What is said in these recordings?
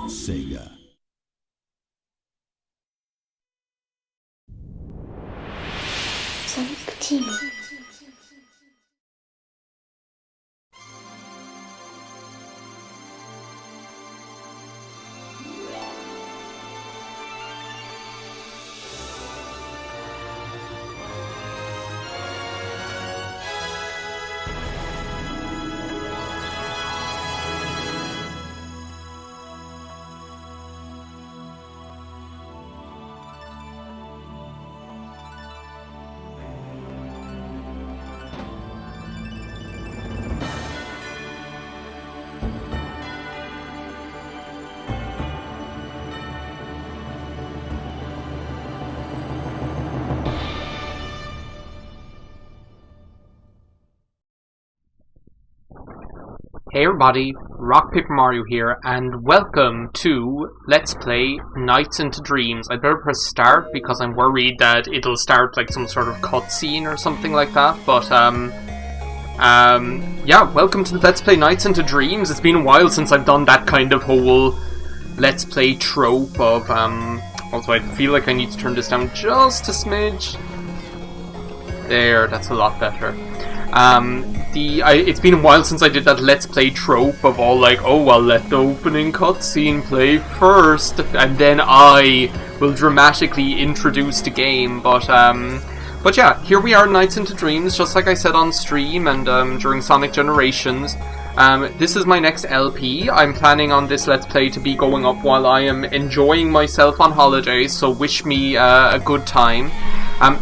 Sega. Sonic Team. Hey everybody, RockPaperMario here, and welcome to Let's Play Nights into Dreams. I better press start because I'm worried that it'll start like some sort of cutscene or something like that, but yeah, welcome to Let's Play Nights into Dreams. It's been a while since I've done that kind of whole Let's Play trope of, also I feel like I need to turn this down just a smidge. There, that's a lot better. It's been a while since I did that Let's Play trope of all like, oh well, let the opening cutscene play first, and then I will dramatically introduce the game. But yeah, here we are, Nights into Dreams, just like I said on stream and during Sonic Generations. This is my next LP. I'm planning on this Let's Play to be going up while I am enjoying myself on holidays, so wish me a good time.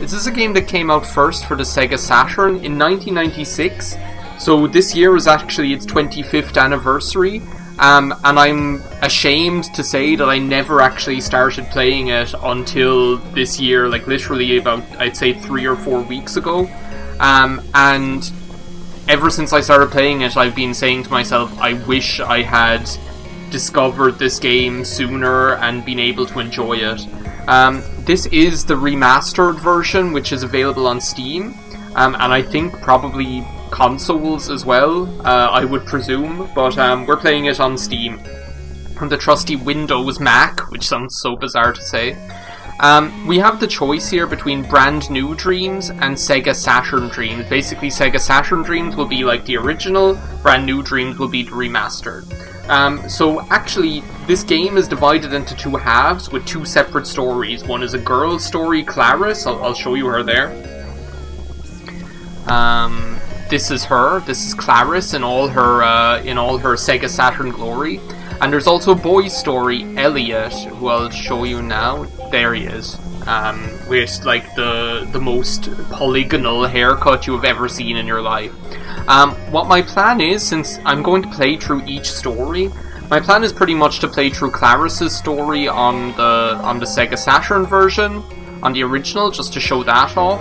This is a game that came out first for the Sega Saturn in 1996, so this year is actually its 25th anniversary, and I'm ashamed to say that I never actually started playing it until this year, like literally about, I'd say 3 or 4 weeks ago, and ever since I started playing it, I've been saying to myself, I wish I had discovered this game sooner and been able to enjoy it. This is the remastered version, which is available on Steam, and I think probably consoles as well, I would presume, but we're playing it on Steam on the trusty Windows Mac, which sounds so bizarre to say. We have the choice here between Brand New Dreams and Sega Saturn Dreams. Basically, Sega Saturn Dreams will be like the original, Brand New Dreams will be the remastered. So actually, this game is divided into two halves with two separate stories. One is a girl's story, Claris. I'll show you her there. This is her. This is Claris in all her Sega Saturn glory. And there's also a boy's story, Elliot, who I'll show you now. There he is. With like the most polygonal haircut you have ever seen in your life. What my plan is, since I'm going to play through each story, my plan is pretty much to play through Claris's story on the Sega Saturn version, on the original, just to show that off,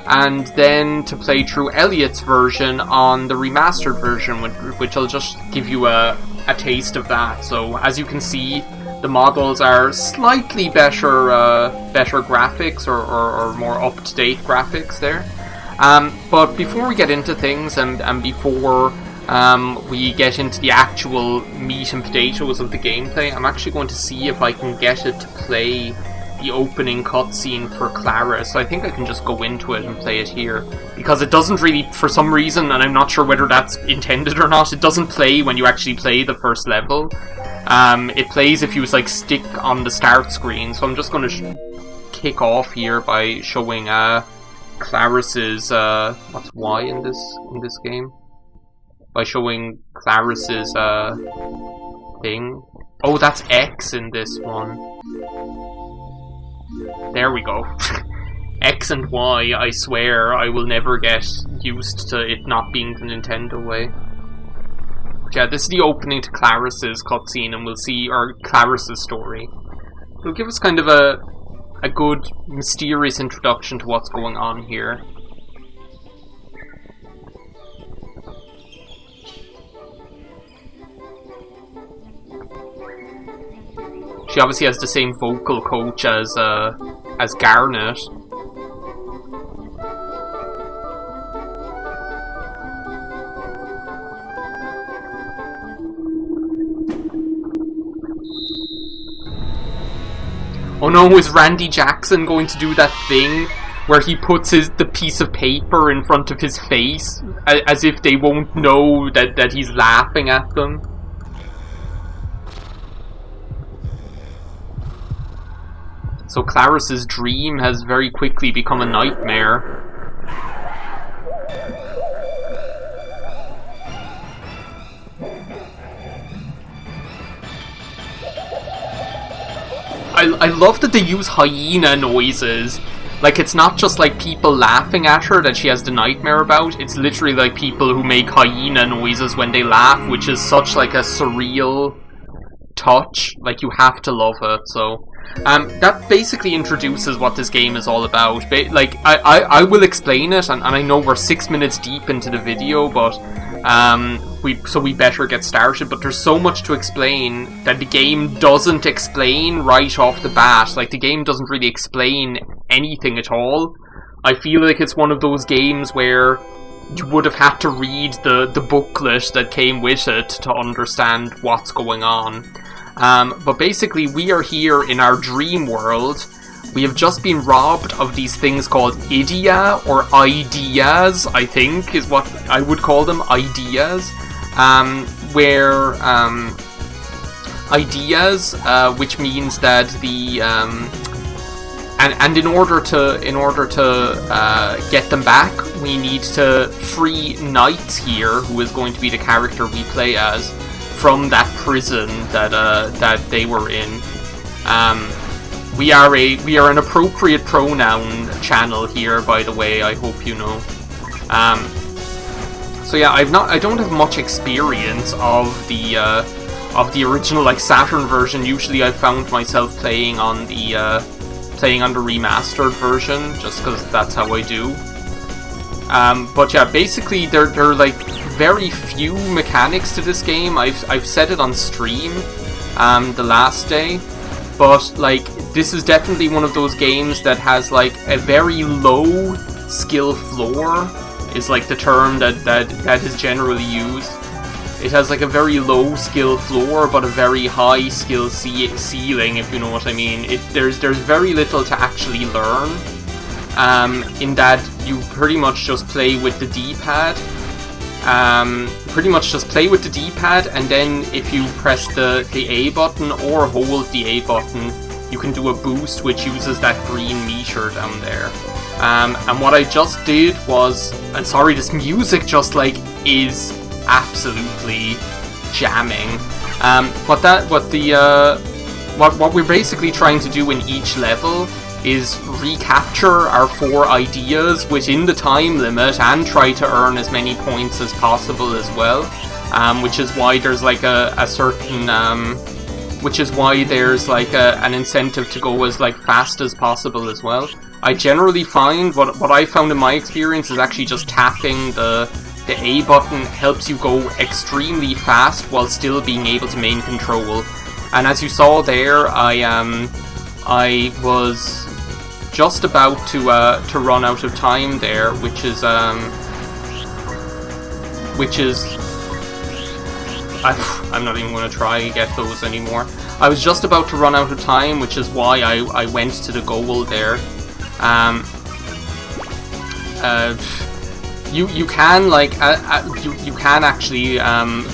and then to play through Elliot's version on the remastered version, which will just give you a taste of that. So as you can see, the models are slightly better graphics or more up-to-date graphics there. But before we get into things and before we get into the actual meat and potatoes of the gameplay, I'm actually going to see if I can get it to play the opening cutscene for Claris. So I think I can just go into it and play it here, because it doesn't really, for some reason, and I'm not sure whether that's intended or not, it doesn't play when you actually play the first level. It plays if you like stick on the start screen. So I'm just going to kick off here by showing Claris's what's Y in this game? By showing Claris's thing. Oh, that's X in this one. There we go. X and Y, I swear, I will never get used to it not being the Nintendo way. Yeah, this is the opening to Claris's cutscene, and we'll see Claris's story. It'll give us kind of a good, mysterious introduction to what's going on here. She obviously has the same vocal coach as Garnet. Oh no, is Randy Jackson going to do that thing where he puts the piece of paper in front of his face as if they won't know that he's laughing at them? So Claris's dream has very quickly become a nightmare. I love that they use hyena noises. Like, it's not just like people laughing at her that she has the nightmare about. It's literally like people who make hyena noises when they laugh, which is such like a surreal touch. Like, you have to love it. So that basically introduces what this game is all about. Like, I will explain it, and I know we're 6 minutes deep into the video, but we better get started. But there's so much to explain that the game doesn't explain right off the bat. Like, the game doesn't really explain anything at all. I feel like it's one of those games where you would have had to read the booklet that came with it to understand what's going on. But basically, we are here in our dream world. We have just been robbed of these things called idea, or ideas, I think, is what I would call them, ideas. Where ideas, which means that the and in order to get them back, we need to free Knights here, who is going to be the character we play as, from that prison that they were in. We are an appropriate pronoun channel here, by the way. I hope you know. So yeah, I don't have much experience of the original like Saturn version. Usually, I found myself playing on the remastered version, just because that's how I do. But yeah, basically there are like very few mechanics to this game. I've said it on stream the last day, but like this is definitely one of those games that has like a very low skill floor, is like the term that is generally used. It has like a very low skill floor, but a very high skill ceiling, if you know what I mean. There's very little to actually learn, in that you pretty much just play with the D-pad. And then if you press the A button or hold the A button, you can do a boost which uses that green meter down there. And what I just did was, and sorry, this music just like is absolutely jamming. What we're basically trying to do in each level is recapture our 4 ideas within the time limit and try to earn as many points as possible as well. Which is why there's like an incentive to go as like fast as possible as well. I generally find what I found in my experience is actually just tapping the A button helps you go extremely fast while still being able to maintain control. And as you saw there, I was just about to run out of time there, which is I'm not even going to try to get those anymore. I was just about to run out of time, which is why I went to the goal there. You can like you can actually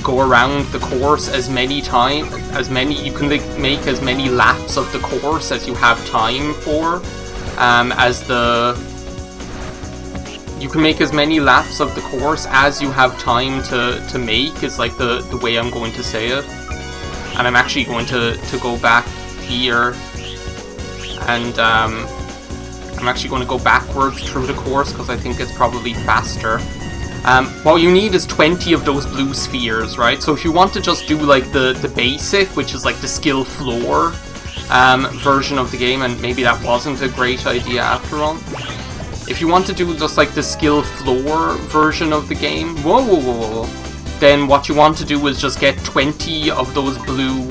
go around the course you can make as many laps of the course as you have time for. You can make as many laps of the course as you have time to make, is like the way I'm going to say it. And I'm actually going to go back here, and I'm actually going to go backwards through the course because I think it's probably faster. What you need is 20 of those blue spheres, right? So if you want to just do like the basic, which is like the skill floor version of the game, and maybe that wasn't a great idea after all. If you want to do just like the skill floor version of the game, then what you want to do is just get 20 of those blue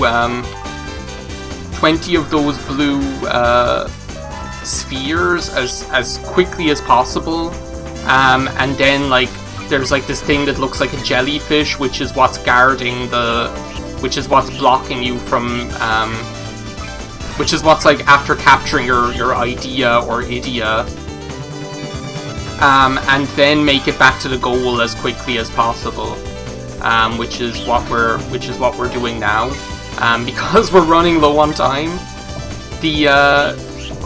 spheres as quickly as possible, and then like there's like this thing that looks like a jellyfish, which is what's blocking you from which is what's like after capturing your idea or idea, and then make it back to the goal as quickly as possible, which is what we're doing now, because we're running low on time.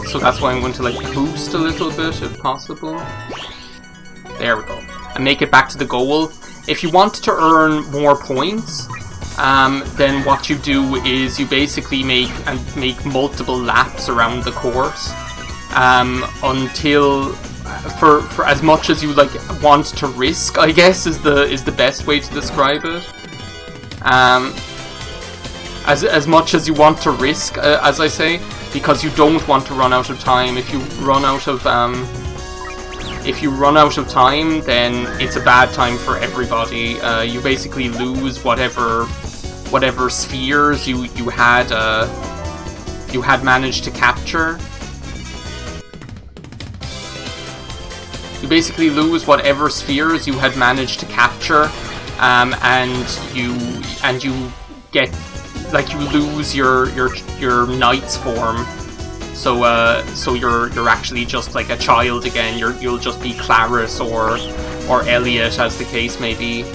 So that's why I'm going to like boost a little bit if possible. There we go. And make it back to the goal. If you want to earn more points, then what you do is you basically make multiple laps around the course, until for as much as you like want to risk, I guess is the best way to describe it. As much as you want to risk, as I say, because you don't want to run out of time. If you run out of time, then it's a bad time for everybody. You basically lose whatever spheres you had managed to capture. You basically lose whatever spheres you had managed to capture, and you get, like, you lose your knight's form. So you're actually just like a child again. You'll just be Claris or Elliot, as the case may be.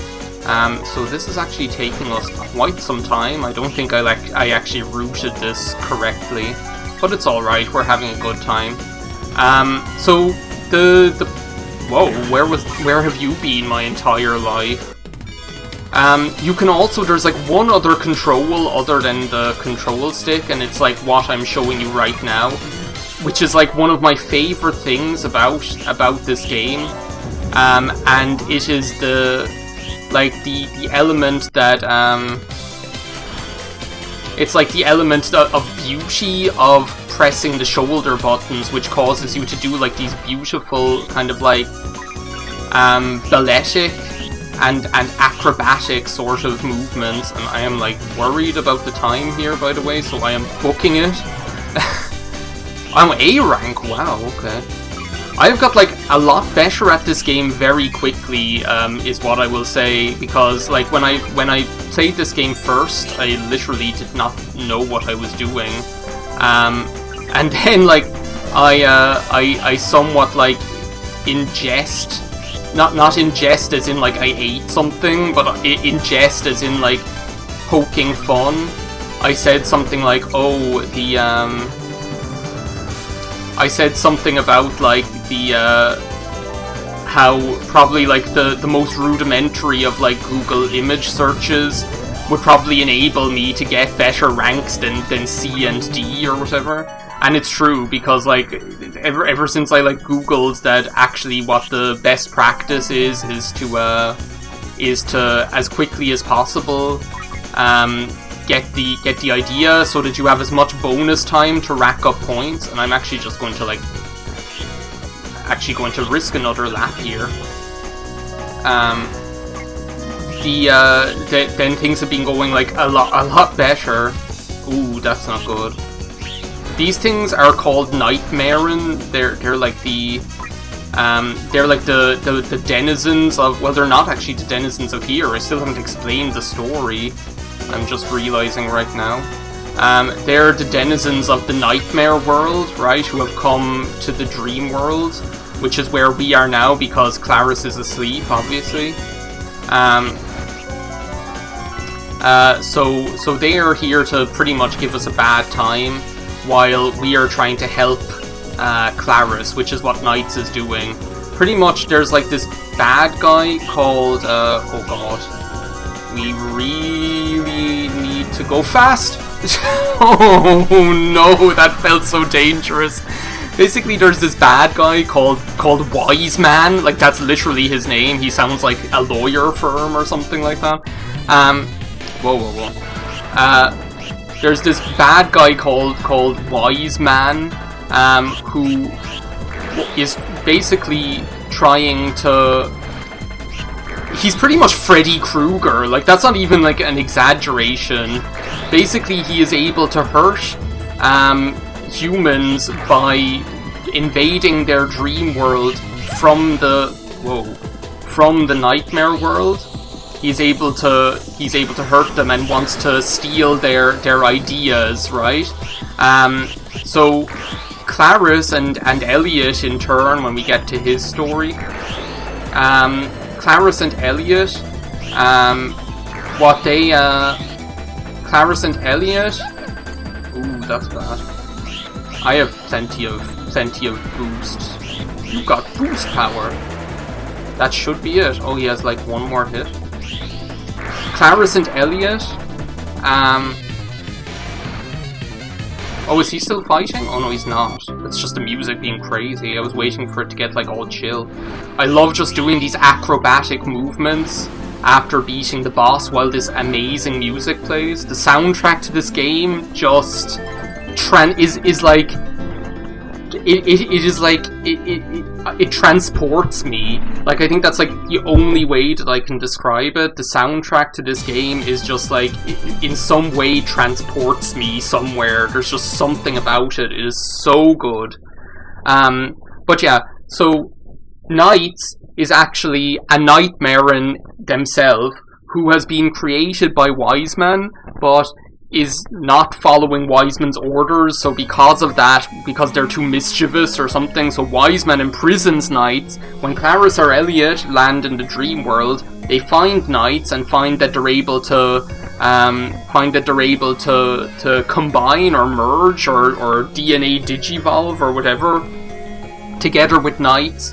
So this is actually taking us quite some time. I don't think I actually routed this correctly, but it's all right. We're having a good time. So whoa, where have you been my entire life? You can also, there's like one other control other than the control stick, and it's like what I'm showing you right now, which is like one of my favorite things about this game, and it is the element that it's like the element of beauty of pressing the shoulder buttons, which causes you to do like these beautiful kind of like balletic and acrobatic sort of movements. And I am like worried about the time here, by the way, so I am booking it. I'm A rank, wow, okay. I've got like a lot better at this game very quickly, is what I will say, because like when I played this game first, I literally did not know what I was doing, and then like I somewhat like ingest. Not ingest as in like I ate something, but ingest as in like poking fun. I said something like, oh, I said something about like how probably like the most rudimentary of like Google image searches would probably enable me to get better ranks than C and D or whatever. And it's true, because like ever since I like Googled that actually what the best practice is to as quickly as possible get the idea so that you have as much bonus time to rack up points. And I'm actually just going to like risk another lap here. Then things have been going like a lot better. Ooh, that's not good. These things are called nightmaring. They're like the denizens of, well, they're not actually the denizens of here. I still haven't explained the story. I'm just realizing right now. They're the denizens of the nightmare world, right? Who have come to the dream world, which is where we are now because Claris is asleep, obviously. So they are here to pretty much give us a bad time, while we are trying to help Claris, which is what NiGHTS is doing. Pretty much there's like this bad guy called, oh god, we really need to go fast. Oh no, that felt so dangerous. Basically there's this bad guy called Wise Man, like that's literally his name. He sounds like a lawyer firm or something like that. Whoa. There's this bad guy called Wise Man, who is basically trying to... He's pretty much Freddy Krueger, like that's not even like an exaggeration. Basically he is able to hurt humans by invading their dream world from the nightmare world. he's able to hurt them and wants to steal their ideas, right? So Claris and Elliot, in turn, when we get to his story, Claris and Elliot, Claris and Elliot, ooh, that's bad. I have plenty of boost. You got boost power. That should be it. Oh, he has like one more hit. Claris and Elliot, oh, is he still fighting? Oh no, he's not. It's just the music being crazy. I was waiting for it to get like all chill. I love just doing these acrobatic movements after beating the boss while this amazing music plays. The soundtrack to this game just it transports me. Like, I think that's like the only way that I can describe it. The soundtrack to this game is just like, in some way transports me somewhere. There's just something about it. It is so good. But yeah, so NiGHTS is actually a nightmare in themselves who has been created by Wiseman, but is not following Wiseman's orders, so because of that, because they're too mischievous or something, so Wiseman imprisons NiGHTS. When Claris or Elliot land in the dream world, they find NiGHTS and find that they're able to combine or merge or DNA digivolve or whatever together with NiGHTS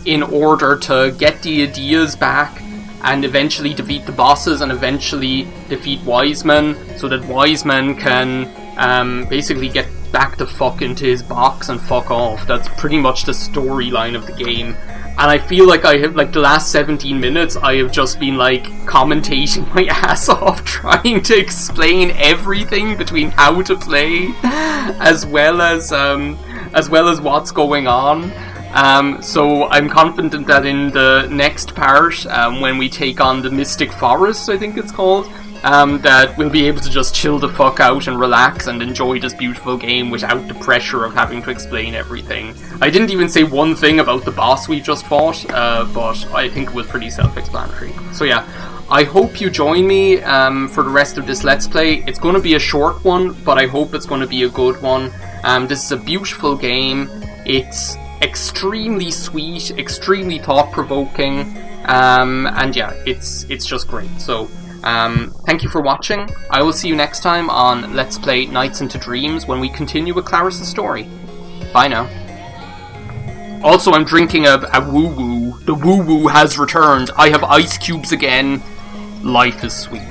in order to get the ideas back and eventually defeat the bosses and eventually defeat Wiseman, so that Wiseman can basically get back the fuck into his box and fuck off. That's pretty much the storyline of the game. And I feel like I have, like, the last 17 minutes, I have just been, like, commentating my ass off, trying to explain everything between how to play, as well as what's going on. So I'm confident that in the next part, when we take on the Mystic Forest, I think it's called, that we'll be able to just chill the fuck out and relax and enjoy this beautiful game without the pressure of having to explain everything. I didn't even say one thing about the boss we just fought, but I think it was pretty self-explanatory. So yeah, I hope you join me for the rest of this Let's Play. It's going to be a short one, but I hope it's going to be a good one. This is a beautiful game. It's extremely sweet, extremely thought-provoking, and yeah, it's just great. So thank you for watching. I will see you next time on Let's Play Nights into Dreams when we continue with Claris' story. Bye now. Also, I'm drinking a woo-woo. The woo-woo has returned. I have ice cubes again. Life is sweet.